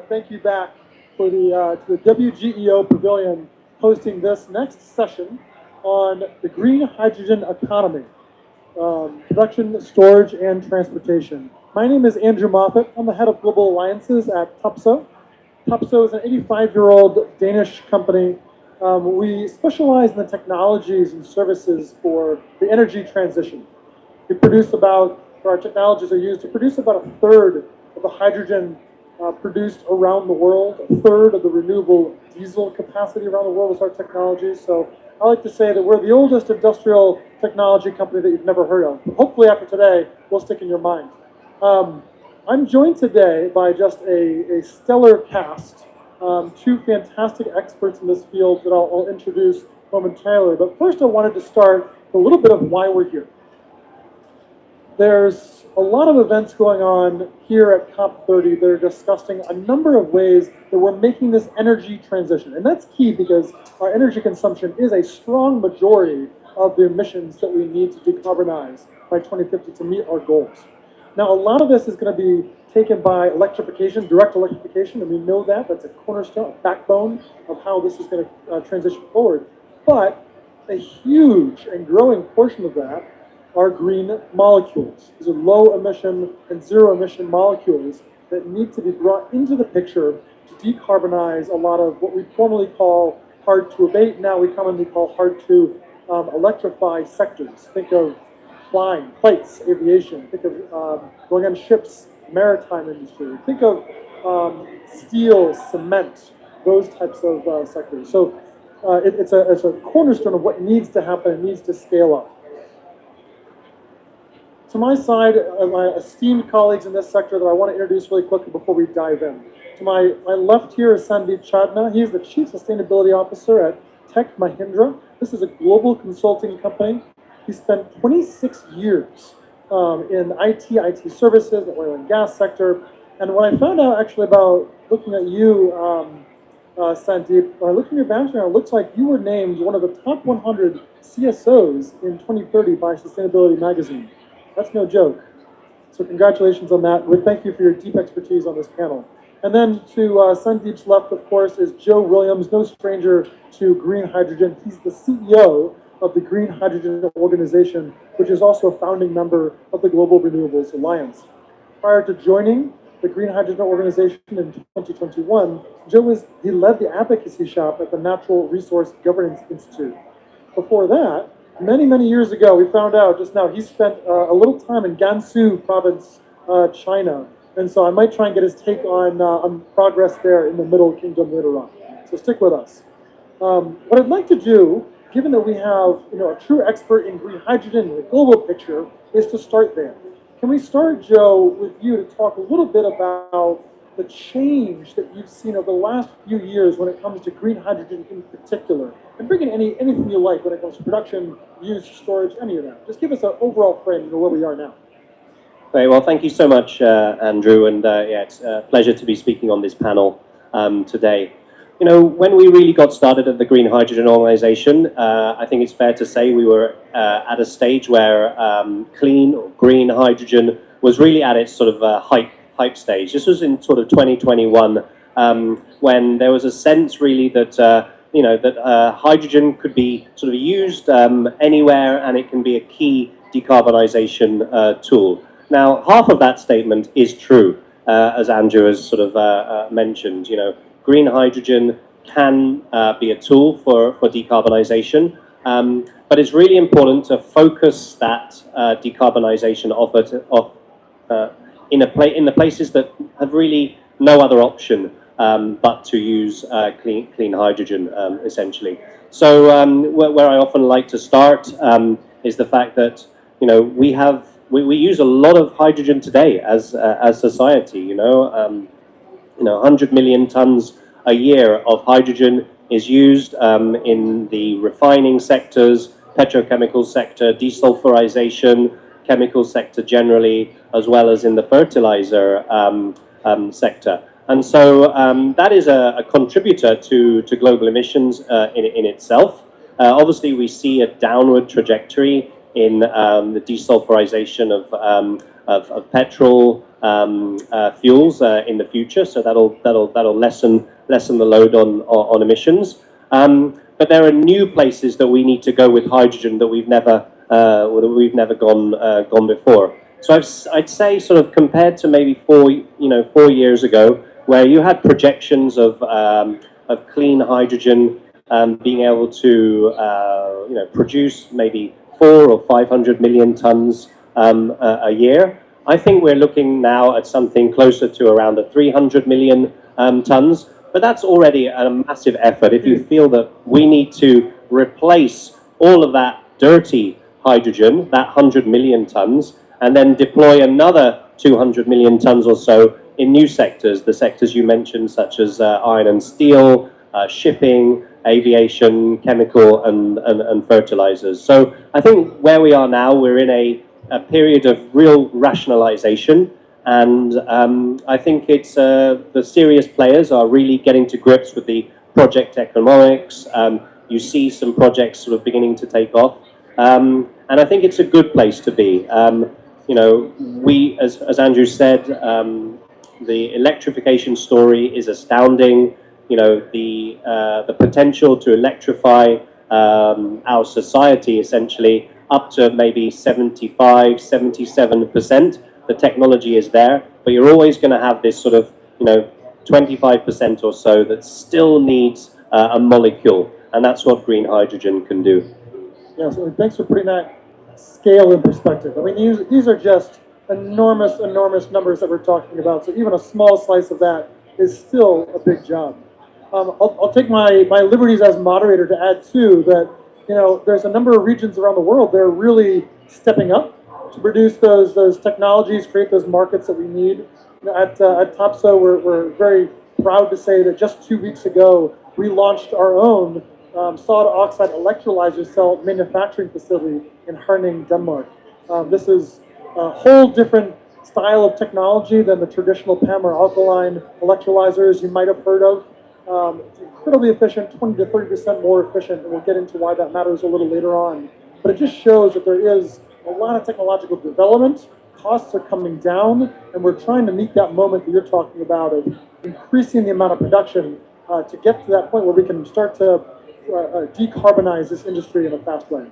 thank you back for to the WGEO Pavilion hosting this next session on the green hydrogen economy, production, storage, and transportation. My name is Andrew Moffat. I'm the head of global alliances at Topsoe. Topsoe is an 85-year-old Danish company. We specialize in the technologies and services for the energy transition. Our technologies are used to produce about a third of the hydrogen produced around the world. A third of the renewable diesel capacity around the world is our technology. So I like to say that we're the oldest industrial technology company that you've never heard of. But hopefully after today, we'll stick in your mind. I'm joined today by just a stellar cast, two fantastic experts in this field that I'll introduce momentarily. But first I wanted to start with a little bit of why we're here. There's a lot of events going on here at COP30 that are discussing a number of ways that we're making this energy transition. And that's key because our energy consumption is a strong majority of the emissions that we need to decarbonize by 2050 to meet our goals. Now, a lot of this is going to be taken by electrification, direct electrification, and we know that. That's a cornerstone, a backbone of how this is going to transition forward. But a huge and growing portion of that are green molecules. These are low emission and zero emission molecules that need to be brought into the picture to decarbonize a lot of what we formerly call hard to abate, now we commonly call hard to electrify sectors. Think of flying, flights, aviation. Think of going on ships, maritime industry. Think of steel, cement, those types of sectors. So it's a cornerstone of what needs to happen and needs to scale up. To my side, my esteemed colleagues in this sector that I want to introduce really quickly before we dive in. To my left here is Sandeep Chadna. He is the Chief Sustainability Officer at Tech Mahindra. This is a global consulting company. He spent 26 years in IT services, the oil and gas sector. And when I found out actually about looking at you, Sandeep, when I looked at your background, it looks like you were named one of the top 100 CSOs in 2030 by Sustainability Magazine. That's no joke. So congratulations on that. We thank you for your deep expertise on this panel. And then to Sandeep's left, of course, is Joe Williams, no stranger to green hydrogen. He's the CEO of the Green Hydrogen Organization, which is also a founding member of the Global Renewables Alliance. Prior to joining the Green Hydrogen Organization in 2021, he led the advocacy shop at the Natural Resource Governance Institute. Before that, many years ago, we found out just now, he spent a little time in Gansu province, China. And so I might try and get his take on progress there in the Middle Kingdom later on. So stick with us. What I'd like to do, given that we have a true expert in green hydrogen in the global picture, is to start there. Can we start, Joe, with you to talk a little bit about the change that you've seen over the last few years when it comes to green hydrogen in particular? And bring in anything you like when it comes to production, use, storage, any of that. Just give us an overall frame of where we are now. Great. Well, thank you so much, Andrew. And yeah, it's a pleasure to be speaking on this panel today. When we really got started at the Green Hydrogen Organization, I think it's fair to say we were at a stage where clean or green hydrogen was really at its sort of hype stage. This was in sort of 2021, when there was a sense really that hydrogen could be sort of used anywhere, and it can be a key decarbonization tool. Now, half of that statement is true, as Andrew has sort of mentioned. Green hydrogen can be a tool for decarbonization, but it's really important to focus that decarbonization in the places that have really no other option but to use clean hydrogen, essentially. So where I often like to start is the fact that we use a lot of hydrogen today as society. 100 million tons a year of hydrogen is used in the refining sectors, petrochemical sector, desulfurization, chemical sector generally, as well as in the fertilizer sector. And so that is a contributor to global emissions in itself. Obviously, we see a downward trajectory in the desulfurization of petrol fuels in the future. So that'll lessen the load on emissions. But there are new places that we need to go with hydrogen that we've never gone before. So I'd say, sort of compared to maybe 4 years ago, where you had projections of clean hydrogen being able to produce maybe 400 or 500 million tons a year. I think we're looking now at something closer to around 300 million tons. But that's already a massive effort. If you feel that we need to replace all of that dirty hydrogen, that 100 million tons, and then deploy another 200 million tons or so in new sectors, the sectors you mentioned, such as iron and steel, shipping, aviation, chemical, and fertilizers. So I think where we are now, we're in a period of real rationalization. And I think it's the serious players are really getting to grips with the project economics. You see some projects sort of beginning to take off. And I think it's a good place to be. We, as Andrew said, the electrification story is astounding. The potential to electrify our society essentially up to maybe 75, 77%. The technology is there, but you're always going to have this sort of 25% or so that still needs a molecule, and that's what green hydrogen can do. Yeah, so thanks for putting that scale in perspective. I mean, these are just enormous numbers that we're talking about. So even a small slice of that is still a big job. I'll take my liberties as moderator to add too that there's a number of regions around the world that are really stepping up to produce those technologies, create those markets that we need. At Topsoe, we're very proud to say that just 2 weeks ago we launched our own solid oxide electrolyzer cell manufacturing facility in Herning, Denmark. This is a whole different style of technology than the traditional PEM or alkaline electrolyzers you might have heard of. It's incredibly efficient, 20 to 30% more efficient, and we'll get into why that matters a little later on. But it just shows that there is a lot of technological development, costs are coming down, and we're trying to meet that moment that you're talking about of increasing the amount of production to get to that point where we can start to decarbonize this industry in a fast way.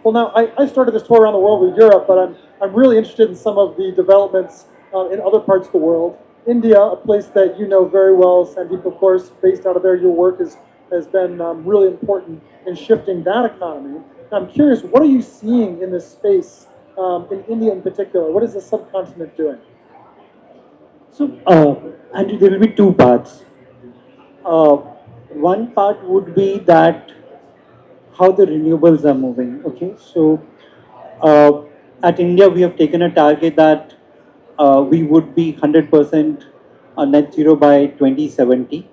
Well, now, I started this tour around the world with Europe, but I'm really interested in some of the developments in other parts of the world. India, a place that you know very well, Sandeep, of course, based out of there, your work has been really important in shifting that economy. I'm curious, what are you seeing in this space, in India in particular? What is the subcontinent doing? So, Andrew, there will be two parts. One part would be that how the renewables are moving. Okay, so at India, we have taken a target that we would be 100% net zero by 2070,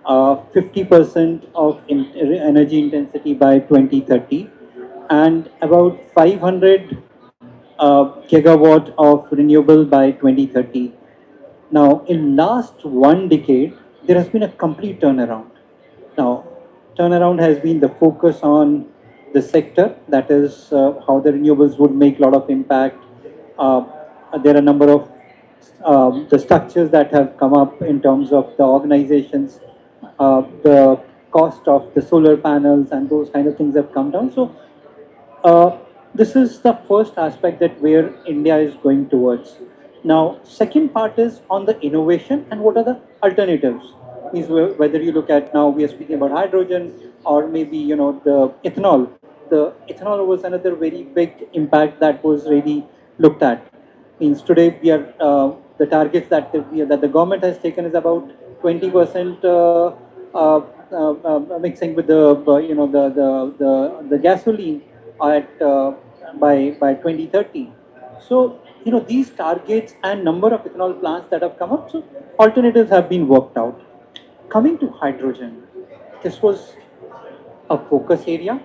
50% of energy intensity by 2030, and about 500 gigawatt of renewable by 2030. Now, in last 1 decade, there has been a complete turnaround. Now, turnaround has been the focus on the sector, that is how the renewables would make a lot of impact. There are a number of the structures that have come up in terms of the organizations, the cost of the solar panels and those kind of things have come down. So this is the first aspect that where India is going towards. Now, second part is on the innovation and what are the alternatives. Is whether you look at now we are speaking about hydrogen or maybe the ethanol. The ethanol was another very big impact that was really looked at. Means today we are the targets that the government has taken is about 20% mixing with the gasoline at by 2030. So these targets and number of ethanol plants that have come up. So alternatives have been worked out. Coming to hydrogen, this was a focus area,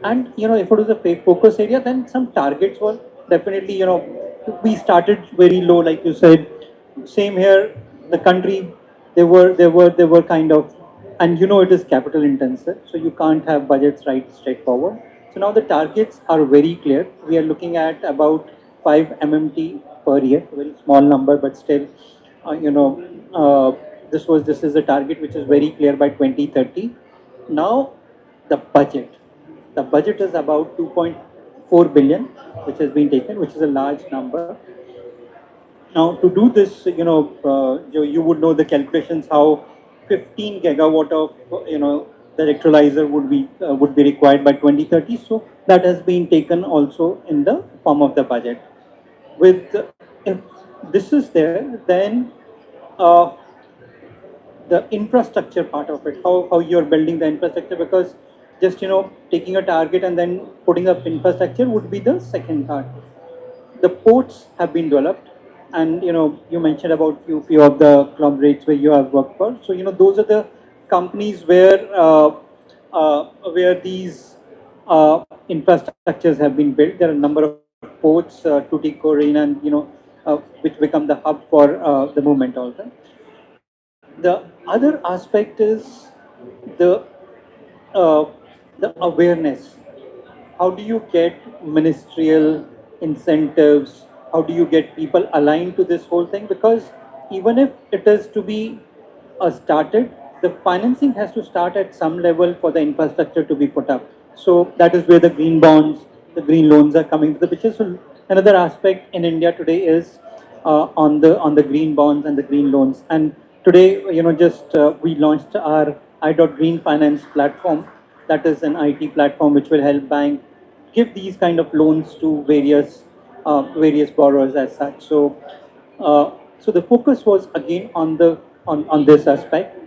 and if it was a focus area, then some targets were definitely we started very low, like you said. Same here, the country they were kind of, and it is capital intensive, so you can't have budgets right straightforward. So now the targets are very clear. We are looking at about 5 MMT per year, a very small number, but still, this is a target which is very clear by 2030. Now, the budget. The budget is about 2.4 billion, which has been taken, which is a large number. Now, to do this, you would know the calculations how 15 gigawatt of the electrolyzer would be required by 2030. So that has been taken also in the form of the budget. With if this is there, then uh, the infrastructure part of it, how you're building the infrastructure, because just taking a target and then putting up infrastructure would be the second part. The ports have been developed, and you mentioned about few of the conglomerates where you have worked for. So those are the companies where these infrastructures have been built. There are a number of ports, Tuticorin, and which become the hub for the movement also. The other aspect is the uh, the awareness. How do you get ministerial incentives? How do you get people aligned to this whole thing? Because even if it is to be started, the financing has to start at some level for the infrastructure to be put up. So that is where the green bonds, the green loans are coming to the picture. So another aspect in India today is on the green bonds and the green loans. And today, just we launched our Green Finance platform. That is an IT platform which will help bank give these kind of loans to various borrowers as such. So the focus was again on this aspect.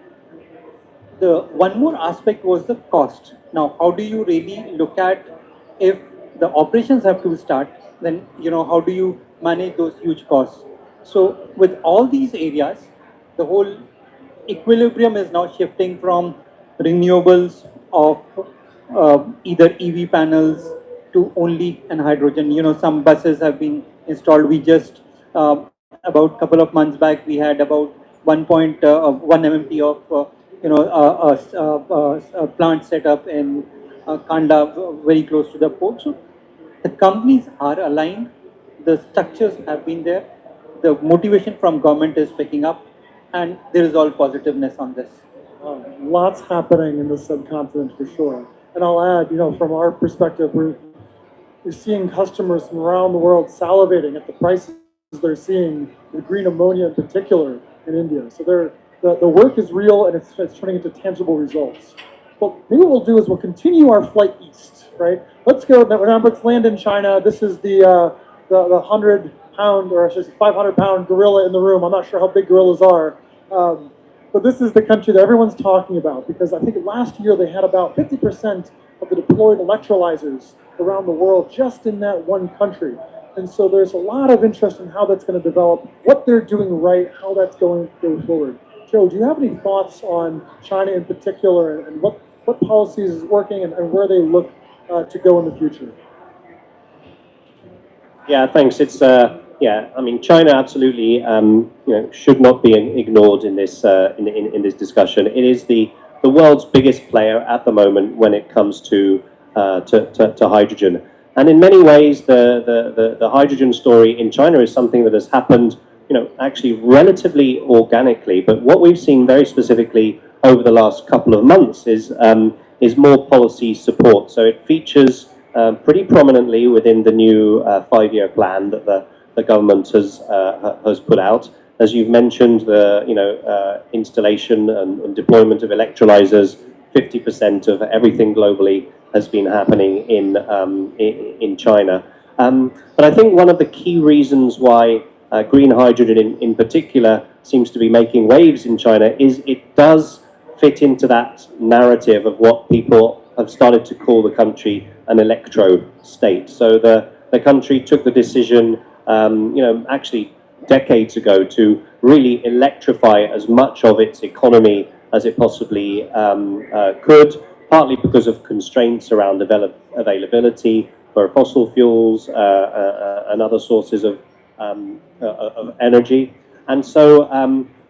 The one more aspect was the cost. Now, how do you really look at if the operations have to start? Then how do you manage those huge costs? So with all these areas, the whole equilibrium is now shifting from renewables of either EV panels to only an hydrogen. Some buses have been installed. We just about a couple of months back we had about 1.1 MMT of a plant set up in Kanda, very close to the port. So the companies are aligned. The structures have been there. The motivation from government is picking up, and there is all positiveness on this. Lots happening in the subcontinent for sure. And I'll add, from our perspective, we're seeing customers from around the world salivating at the prices they're seeing with green ammonia in particular in India. So the work is real and it's turning into tangible results. But maybe what we'll do is we'll continue our flight east, right? Let's go, remember, let's land in China. This is the 100-pound, or I should say 500-pound gorilla in the room. I'm not sure how big gorillas are. But this is the country that everyone's talking about, because I think last year they had about 50% of the deployed electrolyzers around the world just in that one country. And so there's a lot of interest in how that's going to develop, what they're doing right, how that's going forward. Joe, do you have any thoughts on China in particular, and what policies is working and where they look to go in the future? Yeah, thanks. It's I mean, China absolutely should not be ignored in this in this discussion. It is the world's biggest player at the moment when it comes to hydrogen, and in many ways the hydrogen story in China is something that has happened actually relatively organically. But what we've seen very specifically over the last couple of months is more policy support. So it features pretty prominently within the new 5-year plan that the government has put out. As you've mentioned, the installation and deployment of electrolyzers, 50% of everything globally has been happening in China. But I think one of the key reasons why green hydrogen in particular seems to be making waves in China is it does fit into that narrative of what people have started to call the country an electro state. So the country took the decision, actually decades ago, to really electrify as much of its economy as it possibly could, partly because of constraints around availability for fossil fuels and other sources of energy. And so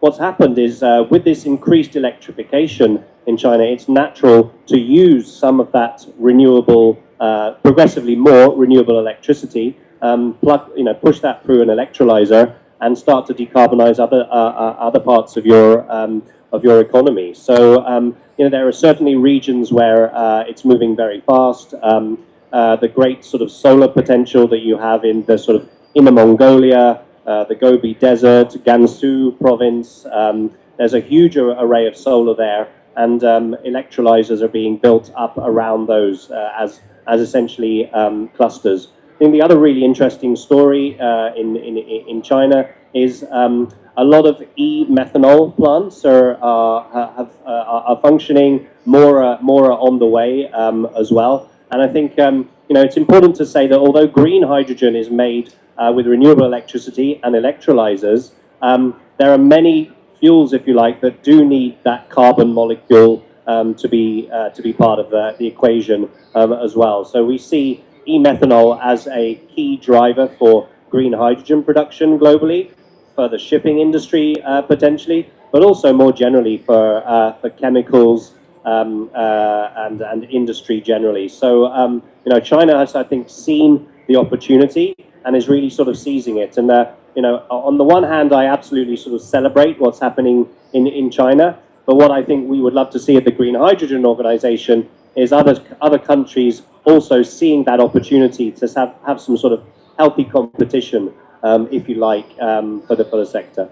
what's happened is with this increased electrification in China, it's natural to use some of that renewable progressively more renewable electricity, push that through an electrolyzer and start to decarbonize other parts of your economy. So there are certainly regions where it's moving very fast. The great sort of solar potential that you have in the sort of Inner Mongolia, the Gobi Desert, Gansu province. There's a huge array of solar there, and electrolyzers are being built up around those as essentially clusters. I think the other really interesting story in China is a lot of e-methanol plants are functioning, more are on the way as well. And I think it's important to say that although green hydrogen is made with renewable electricity and electrolyzers, there are many fuels, if you like, that do need that carbon molecule to be part of the equation as well. So we see e-methanol as a key driver for green hydrogen production globally, for the shipping industry potentially, but also more generally for chemicals and industry generally. So China has, I think, seen the opportunity and is really sort of seizing it. And on the one hand, I absolutely sort of celebrate what's happening in China. But what I think we would love to see at the Green Hydrogen Organization is other countries also seeing that opportunity to have some sort of healthy competition, if you like, for the sector.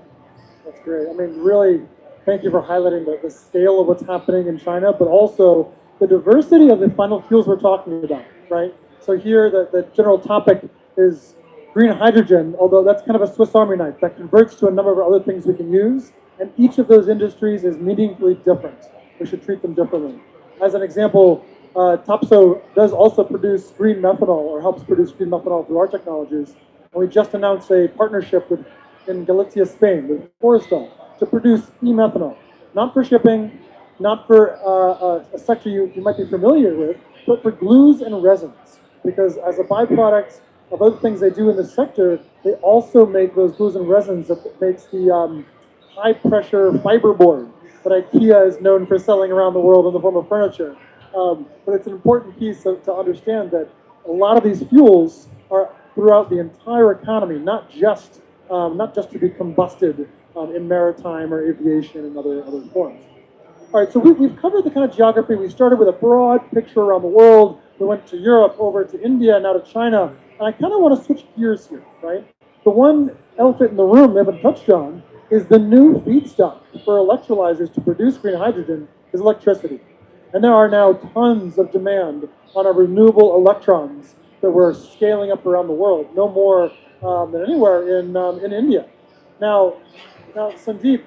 That's great. I mean, really, thank you for highlighting the scale of what's happening in China, but also the diversity of the final fuels we're talking about, right? So here, the general topic is green hydrogen, although that's kind of a Swiss Army knife that converts to a number of other things we can use, and each of those industries is meaningfully different. We should treat them differently. As an example, Topsoe does also produce green methanol, or helps produce green methanol through our technologies, and we just announced a partnership in Galicia, Spain, with Forestal to produce e-methanol, not for shipping, not for a sector you might be familiar with, but for glues and resins, because as a byproduct of other things they do in this sector, they also make those glues and resins that makes the high-pressure fiberboard that IKEA is known for selling around the world in the form of furniture. But it's an important piece to understand that a lot of these fuels are throughout the entire economy, not just to be combusted in maritime or aviation and other forms. All right, so we've covered the kind of geography. We started with a broad picture around the world. We went to Europe, over to India, now to China. And I kind of want to switch gears here, right? The one elephant in the room we haven't touched on is the new feedstock for electrolyzers to produce green hydrogen is electricity. And there are now tons of demand on our renewable electrons that we're scaling up around the world, no more than anywhere in India. Now, Sandeep,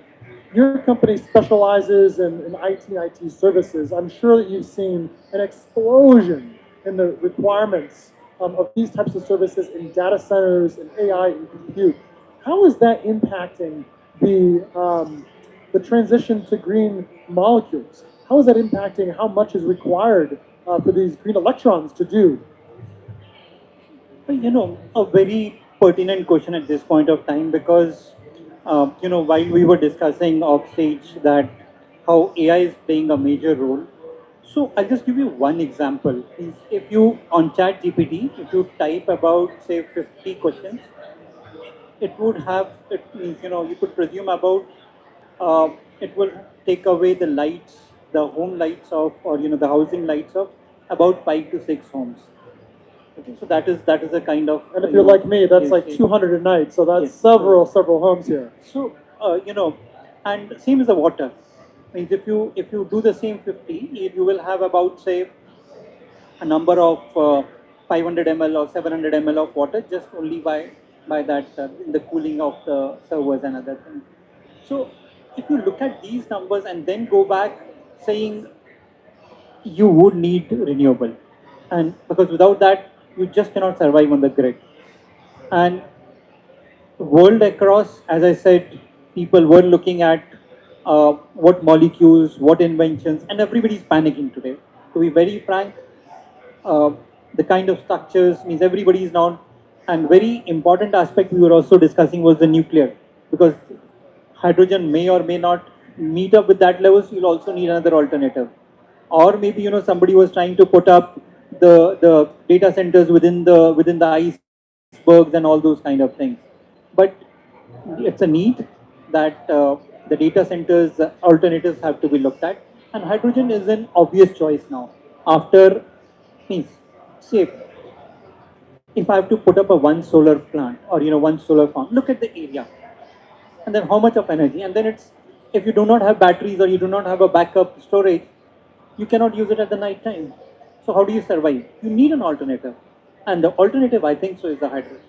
your company specializes in IT services. I'm sure that you've seen an explosion in the requirements of these types of services in data centers and AI and compute. How is that impacting the transition to green molecules? How is that impacting how much is required for these green electrons to do? A very pertinent question at this point of time, because while we were discussing off stage that how AI is playing a major role. So I'll just give you one example. Is if you on ChatGPT, if you type about say 50 questions, it means you could presume about it will take away the lights, the home lights of, or the housing lights of about 5 to 6 homes. Okay, so that is a kind of. And if you're like me, that's like 200 a night. So that's several homes here. So and same as the water. Means if you do the same 50, you will have about say a number of 500 ml or 700 ml of water just only by that in the cooling of the servers and other things. So if you look at these numbers and then go back saying you would need renewable, and because without that you just cannot survive on the grid. And world across, as I said, people were looking at what molecules, what inventions, and everybody's panicking today. To be very frank, the kind of structures means everybody is now, and very important aspect we were also discussing was the nuclear, because hydrogen may or may not meet up with that levels. You'll also need another alternative, or maybe somebody was trying to put up the data centers within the icebergs and all those kind of things. But it's a need that the data centers alternatives have to be looked at, and hydrogen is an obvious choice now. After means say if I have to put up a one solar plant or one solar farm, look at the area and then how much of energy, and then it's if you do not have batteries or you do not have a backup storage, you cannot use it at the night time. So how do you survive? You need an alternative, and the alternative I think so is the hydrogen.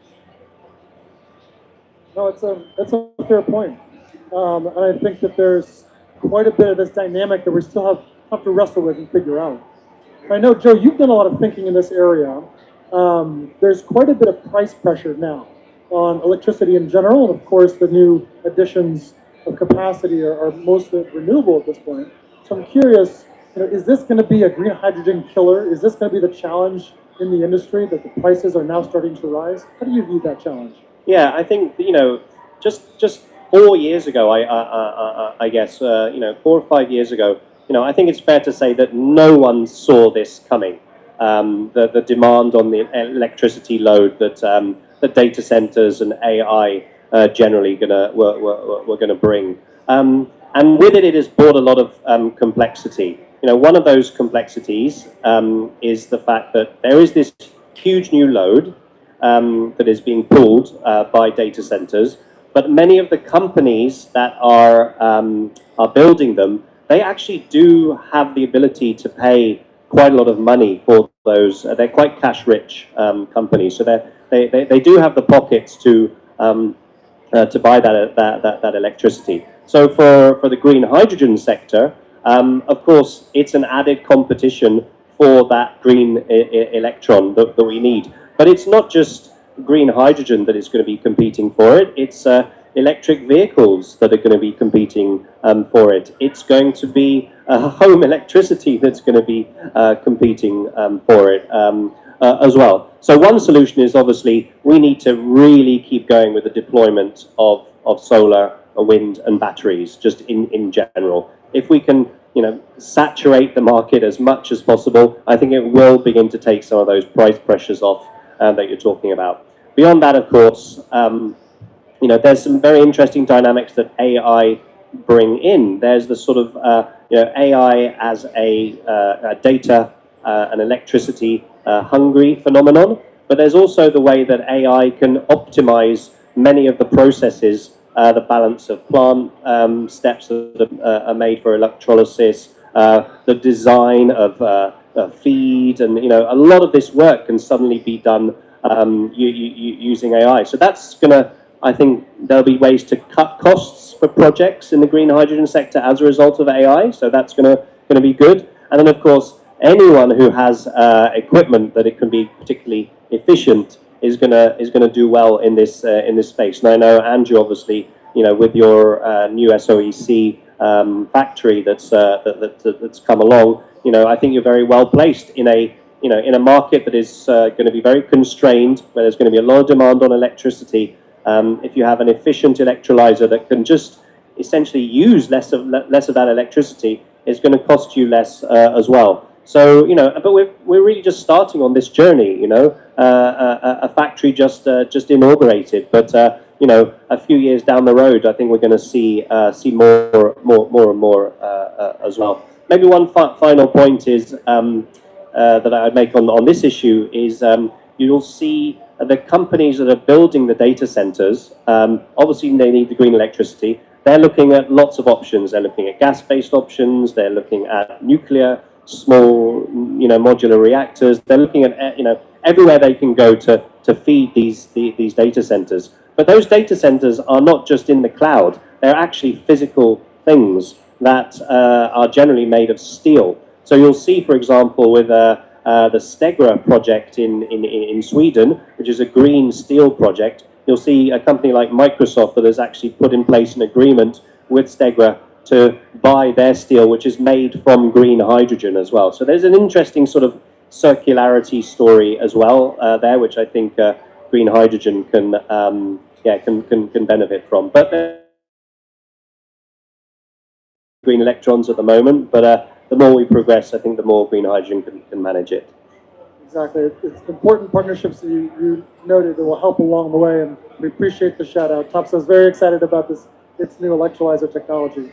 No, that's a fair point. And I think that there's quite a bit of this dynamic that we still have to wrestle with and figure out. I know, Joe, you've done a lot of thinking in this area. There's quite a bit of price pressure now on electricity in general, and of course, the new additions of capacity are mostly renewable at this point. So I'm curious, is this going to be a green hydrogen killer? Is this going to be the challenge in the industry that the prices are now starting to rise? How do you view that challenge? Yeah, I think just 4 years ago, I guess 4 or 5 years ago, I think it's fair to say that no one saw this coming. The demand on the electricity load that the data centers and AI generally were gonna bring, and with it, it has brought a lot of complexity. One of those complexities is the fact that there is this huge new load that is being pulled by data centers, but many of the companies that are building them, they actually do have the ability to pay quite a lot of money for those. They're quite cash-rich companies, so they do have the pockets to buy that electricity. So for the green hydrogen sector, of course, it's an added competition for that green electron that we need. But it's not just green hydrogen that is going to be competing for it. It's electric vehicles that are going to be competing for it. It's going to be home electricity that's going to be competing for it as well. So one solution is obviously we need to really keep going with the deployment of solar, wind and batteries just in general. If we can saturate the market as much as possible, I think it will begin to take some of those price pressures off that you're talking about. Beyond that, of course, there's some very interesting dynamics that AI bring in. There's the sort of AI as a data and electricity hungry phenomenon, but there's also the way that AI can optimize many of the processes, the balance of plant steps that are made for electrolysis, the design of feed, and a lot of this work can suddenly be done using AI. So that's gonna, I think there'll be ways to cut costs for projects in the green hydrogen sector as a result of AI. So that's gonna be good. And then of course, anyone who has equipment that it can be particularly efficient is gonna do well in this space. And I know Andrew, obviously, with your new SOEC factory that's come along, I think you're very well placed in a market that is going to be very constrained, where there's going to be a lot of demand on electricity. If you have an efficient electrolyzer that can just essentially use less of that electricity, it's going to cost you less as well. So but we're really just starting on this journey. A factory just inaugurated, but a few years down the road, I think we're going to see more and more as well. Maybe one final point is that I'd make on this issue is you'll see the companies that are building the data centers. Obviously, they need the green electricity. They're looking at lots of options. They're looking at gas-based options. They're looking at nuclear, small, modular reactors. They're looking at everywhere they can go to feed these data centers. But those data centers are not just in the cloud. They're actually physical things that are generally made of steel. So you'll see, for example, with the Stegra project in Sweden, which is a green steel project, you'll see a company like Microsoft that has actually put in place an agreement with Stegra to buy their steel, which is made from green hydrogen as well. So there's an interesting sort of circularity story as well there, which I think green hydrogen can benefit from. But green electrons at the moment, but the more we progress, I think the more green hydrogen can manage it. Exactly. It's important partnerships that you noted that will help along the way, and we appreciate the shout out. Topsoe is very excited about this, its new electrolyzer technology.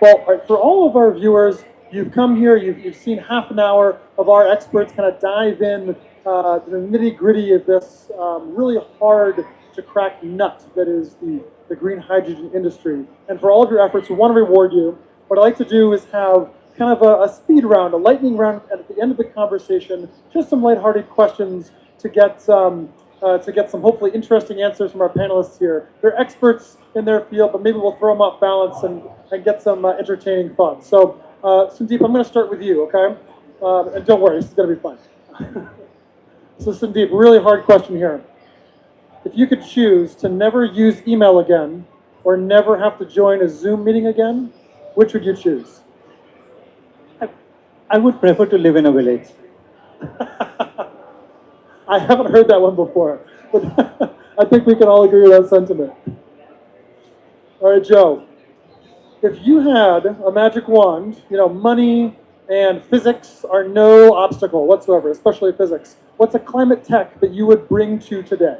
Well, all right, for all of our viewers, you've come here, you've seen half an hour of our experts kind of dive in to the nitty gritty of this really hard to crack nut that is the green hydrogen industry. And for all of your efforts, we want to reward you. What I'd like to do is have kind of a speed round, a lightning round at the end of the conversation, just some lighthearted questions to get some hopefully interesting answers from our panelists here. They're experts in their field, but maybe we'll throw them off balance and get some entertaining thoughts. So, Sandeep, I'm going to start with you, okay? And don't worry, this is going to be fun. So, Sandeep, really hard question here. If you could choose to never use email again or never have to join a Zoom meeting again, which would you choose? I would prefer to live in a village. I haven't heard that one before, but I think we can all agree with that sentiment. All right, Joe. If you had a magic wand, money and physics are no obstacle whatsoever, especially physics. What's a climate tech that you would bring to today?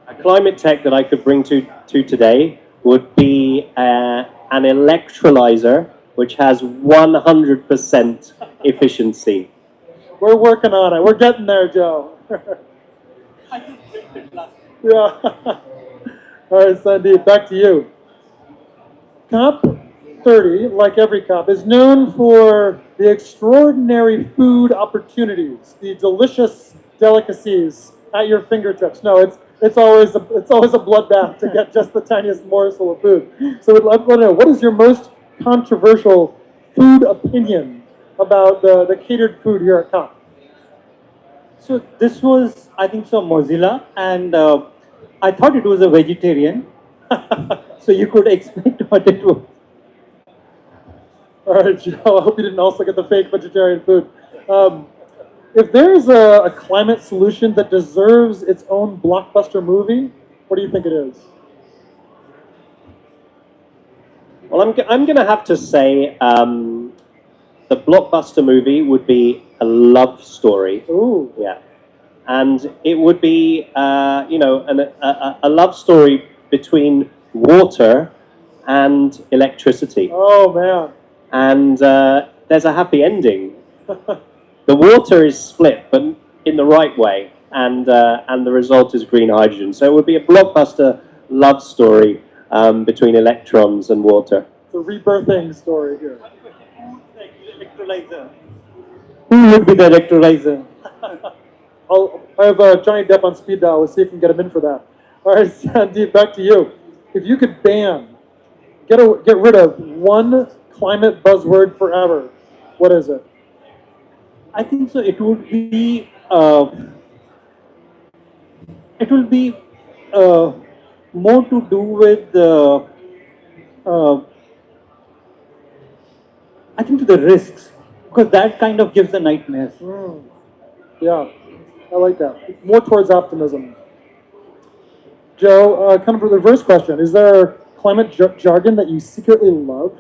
A climate tech that I could bring to today would be an electrolyzer which has 100% efficiency. We're working on it. We're getting there, Joe. Yeah. All right, Sandeep, back to you. COP30, like every COP, is known for the extraordinary food opportunities, the delicious delicacies at your fingertips. No, it's always a bloodbath to get just the tiniest morsel of food. So we'd love to know, what is your most controversial food opinion about the catered food here at COP? So this was, I think, Mozilla, and I thought it was a vegetarian. So you could expect what it was. All right, Joe, I hope you didn't also get the fake vegetarian food. If there's a climate solution that deserves its own blockbuster movie, what do you think it is? Well, I'm going to have to say the blockbuster movie would be a love story. Ooh. Yeah. And it would be, a love story between water and electricity. Oh, man. And there's a happy ending. The water is split, but in the right way, and the result is green hydrogen. So it would be a blockbuster love story between electrons and water. It's a rebirthing story here. Electrolyzer. Who would be the electrolyzer? I have Johnny Depp on speed dial. Let's see if we can get him in for that. All right, Sandeep, back to you. If you could get rid of one climate buzzword forever, what is it? I think so. It would be more to do with I think to the risks, because that kind of gives the nightmares. Yeah, I like that. More towards optimism. Joe, kind of a reverse question. Is there climate jargon that you secretly love?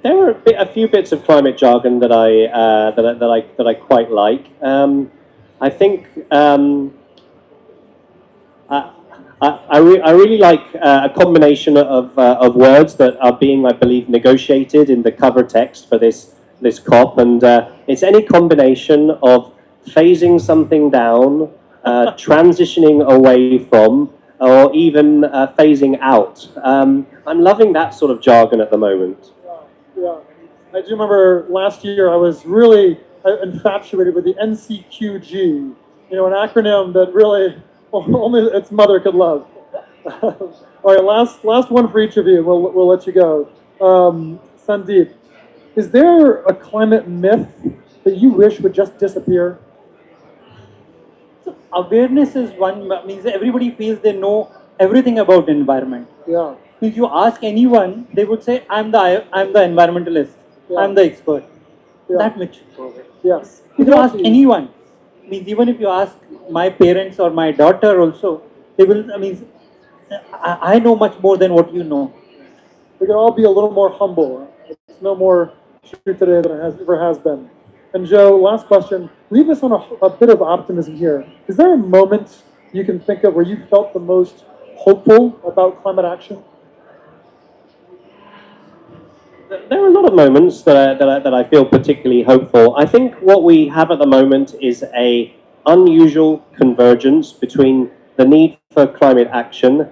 There are a few bits of climate jargon that I quite like. I think I really like a combination of words that are being, I believe, negotiated in the cover text for this COP, and it's any combination of phasing something down, transitioning away from, or even phasing out. I'm loving that sort of jargon at the moment. Yeah. I do remember last year I was really infatuated with the NCQG, an acronym that really only its mother could love. All right, last one for each of you. We'll let you go. Sandeep, is there a climate myth that you wish would just disappear? So awareness is one, means everybody feels they know everything about environment. Yeah. If you ask anyone, they would say, I'm the environmentalist, Yeah. I'm the expert. Yeah. That much. Yes. If you ask anyone, means even if you ask my parents or my daughter also, they will, I know much more than what you know. we can all be a little more humble. It's no more true today than it ever has been. And Joe, last question. Leave us on a bit of optimism here. Is there a moment you can think of where you felt the most hopeful about climate action? There are a lot of moments that I feel particularly hopeful. I think what we have at the moment is a unusual convergence between the need for climate action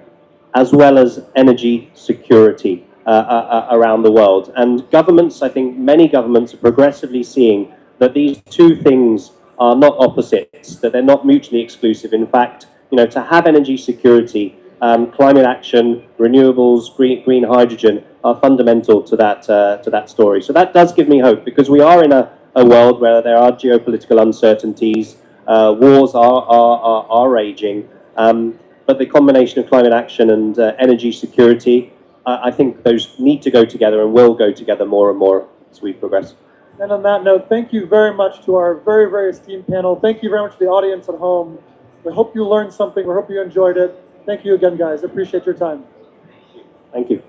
as well as energy security around the world. And governments, I think many governments are progressively seeing that these two things are not opposites, that they're not mutually exclusive. In fact, to have energy security, climate action, renewables, green hydrogen are fundamental to that story. So that does give me hope, because we are in a world where there are geopolitical uncertainties, wars are raging, but the combination of climate action and energy security, I think those need to go together and will go together more and more as we progress. And on that note, thank you very much to our very, very esteemed panel. Thank you very much to the audience at home. We hope you learned something. We hope you enjoyed it. Thank you again, guys. I appreciate your time. Thank you.